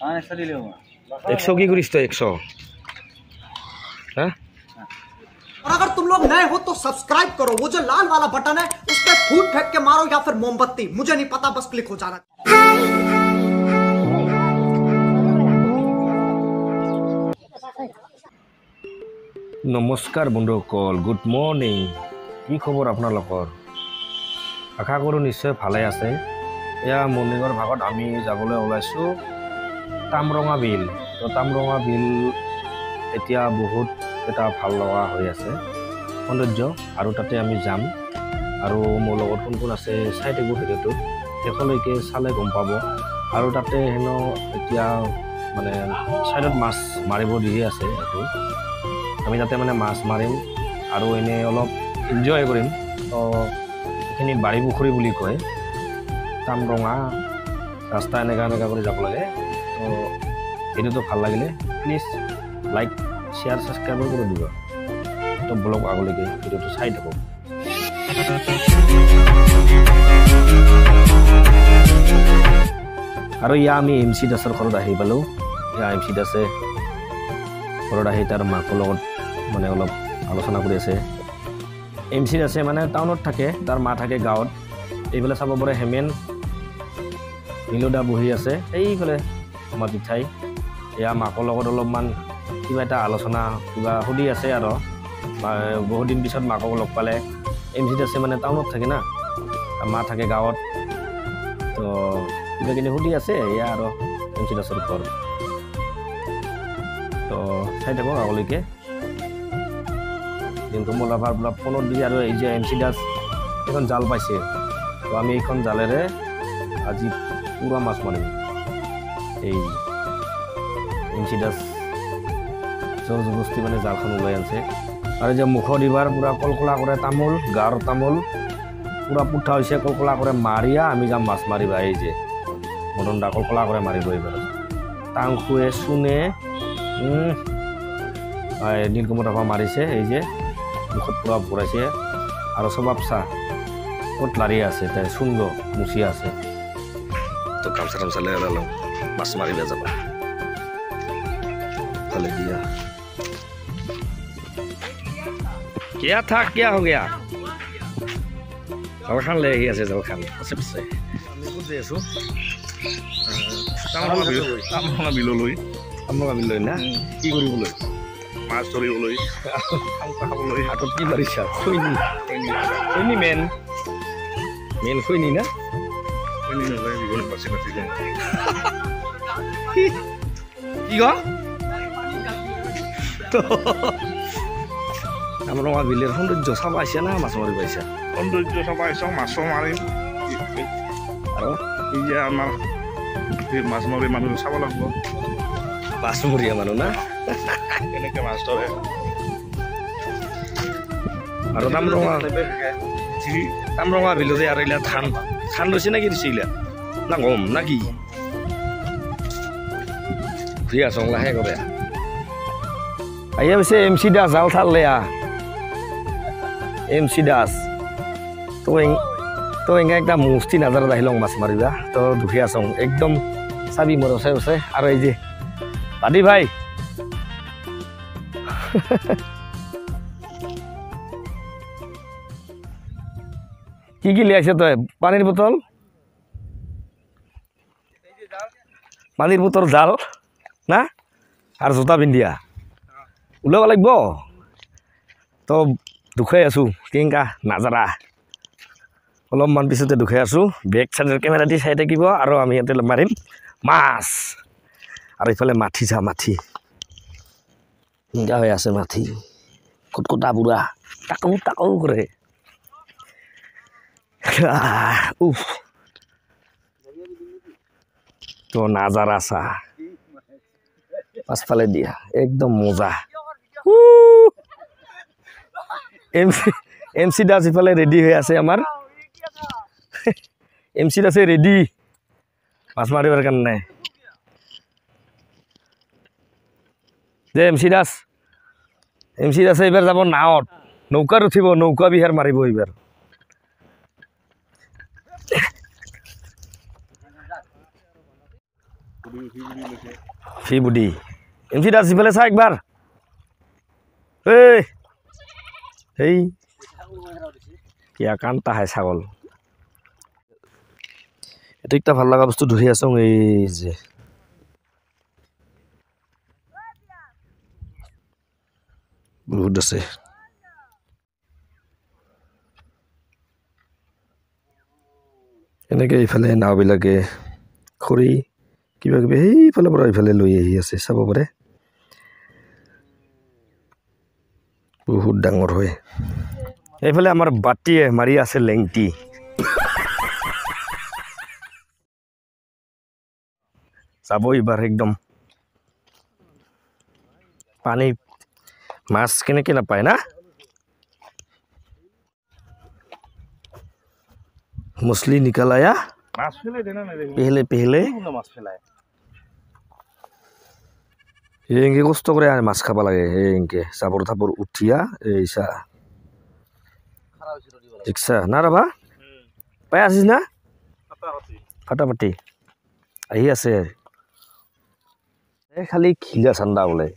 100 কি করিস তো 100 হ্যাঁ और अगर तुम लोग नए हो तो सब्सक्राइब करो वो जो लाल वाला बटन है उस पर फूट फेंक के मारो या फिर मोमबत्ती मुझे नहीं पता बस क्लिक हो जाना নমস্কাৰ বন্ধুসকল গুড মৰ্নিং কি খবৰ আপোনালোকৰ আশা কৰোঁ নিশ্চয় ভালে আছে এয়া মৰ্নিঙৰ ভাগত আমি যাবলৈ ওলাইছোঁ তামৰঙা বিল তো তামৰঙা বিল এতিয়া বহুত এটা ভাল লগা হৈ আছে সৌন্দৰ্য আৰু তাতে আমি যাম আৰু মোৰ লগত কোন কোন আছে চাই থাকিব ভিডিঅ'টো শেষলৈকে চালে গম পাব আৰু তাতে হেনো এতিয়া মানে চাইডত মাছ মাৰিব দি আছে এইটো আমি তাতে মানে মাছ মাৰিম আৰু এনে অলপ এনজয় কৰিম তো এইখিনি বাৰী পুখুৰী বুলি কয় তামৰঙা ৰাস্তা এনেকুৱা কৰি যাব লাগে তো ভিডিঅ'টো ভাল লাগিলে প্লিজ লাইক শ্বেয়াৰ ছাবস্ক্ৰাইব কৰি দিব তো ব্লগ আগলৈকে ভিডিঅ'টো চাই থাকক আৰু ইয়া আমি MC দাসৰ ঘৰত আহি পালোঁ ইয়া MC দাসে ঘৰত আহি তাৰ মাকৰ লগত মানে অলপ আলোচনা কৰি আছে MC দাসে মানে টাউনত থাকে তাৰ মা থাকে গাঁৱত এইফালে চাব পাৰে হেমেন নীলোদা বহি আছে এইফালে আমাৰ পিঠাই এয়া মাকৰ লগত অলপমান কিবা এটা আলোচনা কিবা সুধি আছে আৰু বহুত দিন পিছত মাকক লগ পালে MC দাসে মানে টাউনত থাকে না মা থাকে গাঁৱত তো কিবাকিনি সুধি আছে এয়া আৰু MC দাসৰ ঘৰ তো চাই থাকক আগলৈকে দিনটো মোলাভাৰ বোলা ফোনত দি আৰু এই যে MC দাস এখন জাল পাইছে তো আমি এইখন জালেৰে আজি পুৰা মাছ মাৰিম এই MC দাস জোৰ জবস্তি মানে জালখন ওলাই আনছে আৰু যে মুখ দিবাৰ পুৰা কলকলা কৰে তামোল গাঁৱৰ তামোল পুৰা পুঠা হৈছে কলকলা কৰে মাৰিয়া আমি যাম মাছ মাৰিবা এই যে মদন দা কলকলা কৰে মাৰিব এইবাৰ টাংখুৱে চুনে নীলকমল ৰাভা মাৰিছে এই যে মুখত পুৰা ভৰাইছে আৰু স্বভাৱ চাহ ক'ত লাৰি আছে তাই চুন্দ মুচি আছে তো গামছা টামচালে অলপ মাছ মাৰিব যাবা ভালে দিয়া क्या था क्या हो गया जलखान ले आহি আছে জলখান আছে পিছে আমি বুঝে আছো তামৰঙা বিললৈ না কি কৰিবলৈ মাছ ধৰিবলৈ খাবলৈ হাতত কি মাৰিছা খৈনি মেন খৈনি না খৈনি নহয় জীৱনত বাচি বাচি যায় কি গ তামৰঙা বিলেৰ সৌন্দৰ্য চাব আহিছে না মাছ মাৰিব আহিছা সৌন্দৰ্য চাব আহিছা মাছ মাৰিম আৰু এই যে আমাৰ মাছ মাৰি মানুহ চাব লাগিব মাছমৰীয়া মানুহ না কেনেকৈ মাছ ধৰে আৰু তামৰঙা বিলতে আৰু এইবিলাক ধান লৈছে নে কি দিছে এইবিলাক না গম না কি ঘূৰি আছোঁ লাহে কৰে আইয়া পিছে MC দাস জাল থাল লেয়া MC দাস তো এনেকৈ একটা মুষ্টি নাজাৰত আহিলওঁ মাছ মাৰিবা তো দুখীয়া আছোঁ একদম চাবি মোৰ ওচৰে ওচৰে আৰু এই যে পাদি ভাই কি কি লিয়াইছে তই পানীৰ বোতল জাল না আৰু জোতা পিন্ধিয়া ওলাব লাগিব তো দুখাই আছোঁ কেংকা নাজাৰা অলপমান পিছতে দুখাই আছোঁ বেক চাইডৰ কেমেৰা দি চাই থাকিব আৰু আমি ইয়াতে মাৰিম মাছ আৰু এইফালে মাঠি কেংকা হৈ আছে মাঠি কটকটা বুঢ়া টাকৌ কৰে তো নাজাৰা চা পাছফালে দিয়া একদম মজা MC দাস ইফালে ৰেডি হৈ আছে আমাৰ MC দাসে ৰেডি মাছ মাৰিবৰ কাৰণে যে MC দাসে এইবাৰ যাব নাৱত নৌকাত উঠিব নৌকা বিহাৰ মাৰিব এইবাৰ ফি বুডি এমসি দাস সিফালে চা একবাৰ এই এই কিয়া কান্তা খায় ছাগল এইটো একটা ভাল লগা বস্তু ধৰি আছো এই যে বহুত আছে এনেকে এইফালে নাওবিলাকে খৰি কিবা কিবি সেইফালৰ পৰা এইফালে লৈ আহি আছে চাব পাৰে বহুত ডাঙৰ হয় এইফালে আমাৰ বাটিয়ে মাৰি আছে লেংটি চাব এইবাৰ একদম পানী মাছ কেনেকে নাপায় না मछली निकल आया पहले ये कष्ट करे माछ खाबा लागे इनके जाबर थाबर उठिया ऐसा देखसा ना रबा पाय आছিস না ফাটাফাটি আহি আছে এই খালি খিলা চান্দা বলে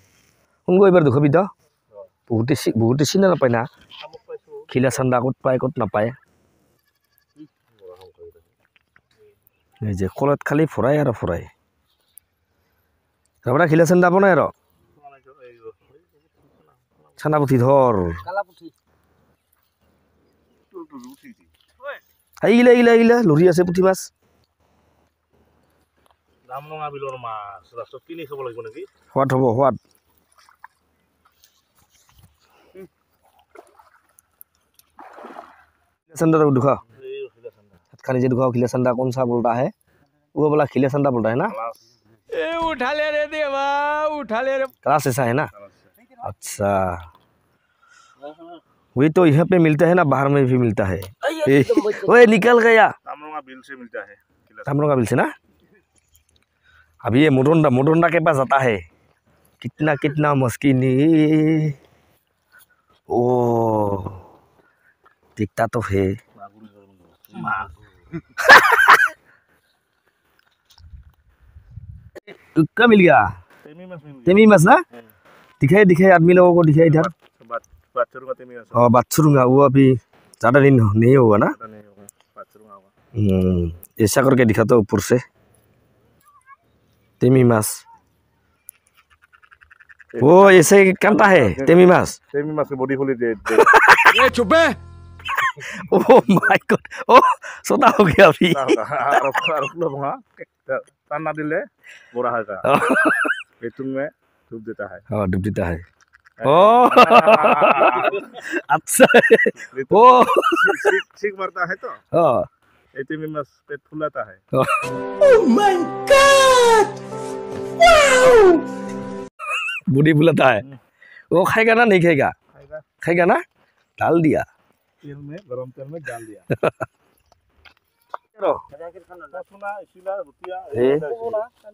কোন গো এবাৰ দেখবি তো বহুতে চিনা নাপায় না খিলা চান্দা কত পায় কত নাপায় এই যে কলত খালি ফৰাই আৰু ফৰাই ৰাবৰা খিলা চান্দা বনাই আৰু চান্দা পুঠি ধৰ আহিলা লৰি আছে পুঠি মাছ দামৰঙা বিলৰ মাছ ৰাস্তাত কিনি খাব লাগিব নেকি সোৱাদ হ'ব সোৱাদ संदा तो दुखा खाने जे दुखा खिला संदा कौन सा बोलता है वो बोला खिला संदा बोलता है ना ए उठा ले रे देवा उठा ले रे क्लास ऐसा है ना अच्छा वही तो यहाँ पे मिलता है ना बाहर में भी मिलता है ओए निकल गया दामरंगा बिल से मिलता है दामरंगा बिल से ना अभी ये मोडोंडा के पास आता है कितना मस्किनी ओ दिखता तो है कब मिल गया तेमी मस ना दिखाई आदमी लोगों को दिखाई इधर बात करूंगा वो अभी ज़्यादा दिन नहीं होगा ना ऐसा करके दिखा तो ऊपर से तेमी मस वो ऐसे कांटा है तेमी मस की बॉडी खोली दे ये चुप है ओह माय गॉड ओह सोता हो गया अभी ताना दिले बोरा है पेटुन में डूब देता है हाँ डूब देता है ओह अच्छा ओ ठीक मरता है तो हाँ ऐसे में मस पेट फुलाता है oh my god wow body फुलाता है वो खाएगा ना नहीं खाएगा खाएगा ना डाल दिया तेल में गरम तेल में डाल दिया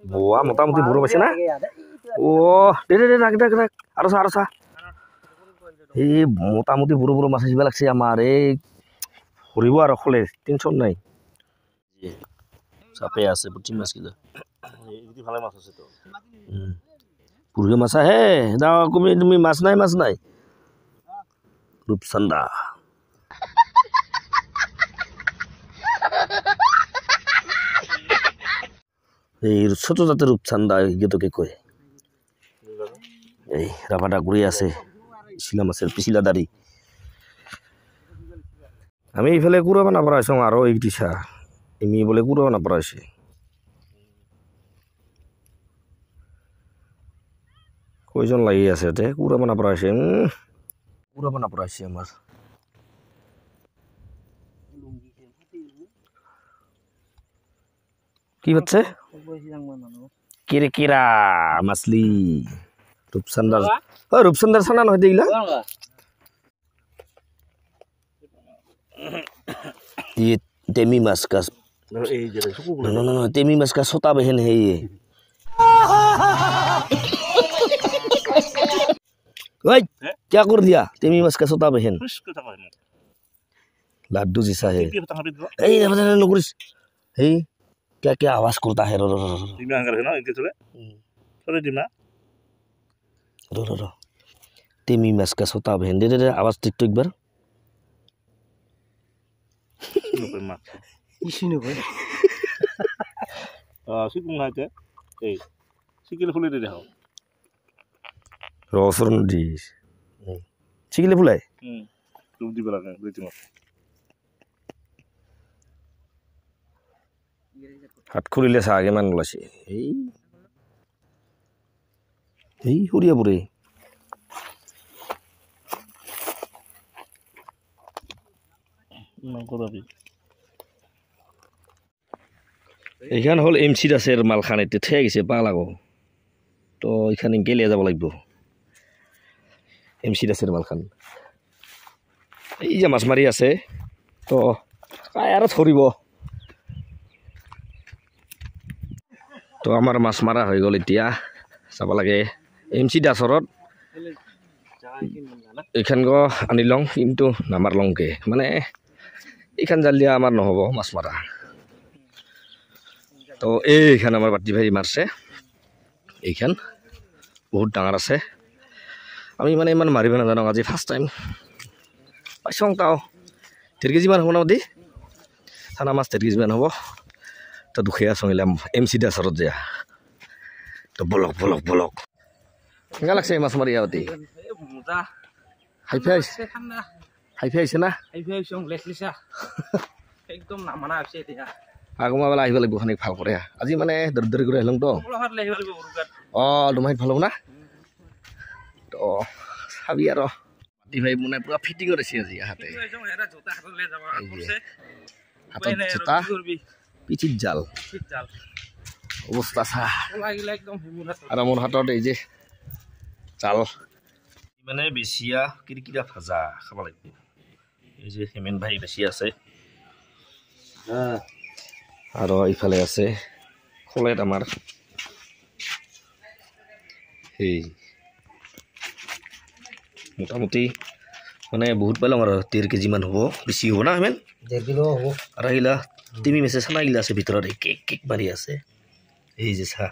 बुआ मोटामुटी बुरो पाइছে না ও দে রাখ আৰু চা এই মোটামুটি বুৰো মাছ আহিব লাগছে আমাৰ এই হৰিব আৰু খলে টেনশন নাই চাপে আছে পুঠি মাছ কিলো এই ভালে মাছ আছে তো পুরো মাছ আহে দাও তুমি মাছ নাই রূপচান্দা এই ছোট জাতের রূপচান্দা এগুলোকে কয় এই রাভাটা ঘুরে আছে শিলা মাছের পিছিলা দাড়ি আমি এইফালে কুড়া বানা পড়াইছো আরো এই দিশা এমনি বলে কুড়া বানা পড়াইছে কয়জন লাগি আছে এতে কুড়া বানা পড়াইছে আমার কি হচ্ছে কিরকিরা মাছলি রূপচন্দার ছানা নহয় দিলা ये तेमी माछ का no तेमी माछ का छोटा बहन है ये ओए क्या कर दिया तेमी माछ का छोटा बहन लाड्डू जैसा है ए नकरिस हे क्या आवाज करता है रो रो रो रो टीम अंगर है ना इनके चले चले टीम ना रो रो रो टीमी मैच का सोता बहन दे आवाज टिक टिक बार नुपे मा इसी ने भाई सिकुं हाते ए सिकिल खुले दे हाव रसरन दिस सिकिले फुलाय रूम दी बला ने टीम हात खुलिले सागे मान ओलासे এই হরিয়া পরে না কোদাবি এইখান হল এমসি দাসের মালখান এতে থেকে গেছে পাগলাগো তো এখানে গেলে যাব লাগব এমসি দাসের মালখান এই যে মাছ মারি আছে তো কাই আর ধরিব তো আমার মাছ মারা হয়ে গেল এতিয়া যাব লাগে এমসি দাসৰত এইখান গো আনি লওঁ কিন্তু নামাৰ লওঁকে মানে এইখান জাল দিয়া আমাৰ নহ'ব মাছ মাৰা তো এইখান আমাৰ বাটি ভাই মাৰছে এইখান বহুত ডাঙৰ আছে আমি মানে ইমান মাৰিব নাজানো আজি ফাৰ্ষ্ট টাইম পাইছোঁ তাও 1.5 কেজি মান হ'ব না দি চানা মাছ 1.5 কেজি মান হ'ব তো দুখীয়া চঙিলাম এমচি দাসৰত যা তো বলক বলক বলক কেনেকুৱা লাগছে মাছ মাৰি আহোঁতে মজা হাইফাই আহিছে না একদম নামানা হৈছে এতিয়া আগমা বেলা আহিব লাগিব খানিক ভাল কৰে আজি মানে দৰ দৰি কৰি আহিলোঁ তো অঁ দুমাহিত ভাল হ'ব না তো চাবি আৰু মাটি ভাই মানে পুৰা ফিটিং কৰিছে আজি হাতে হাতত জোতা পিঠিত জাল অৱস্থা চা আৰু মোৰ হাতত এই যে জাল মানে বেছিয়া কিৰকিৰা ভাজা খাব লাগিব এই যে হেমেন ভাই বেছি আছে আৰু ইফালে আছে খোলেট আমাৰ সেই মোটামুটি মানে বহুত পালোঁ আৰু 1.5 কেজি মান হ'ব বেছি হ'ব না হেমেন 1.5 কিলো হ'ব আৰু আহিলা তিমি মেছে চানা গিলা আছে ভিতৰত এই কেক কেক মাৰি আছে এই যে চা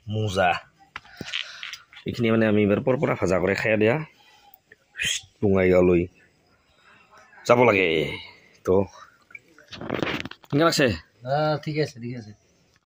মোজা এইখিনি মানে আমি এবাৰ পৰা ভাজা কৰি খাই দিয়া বঙাইগাঁৱলৈ যাব লাগে তো কেনেকুৱা লাগছে ঠিক আছে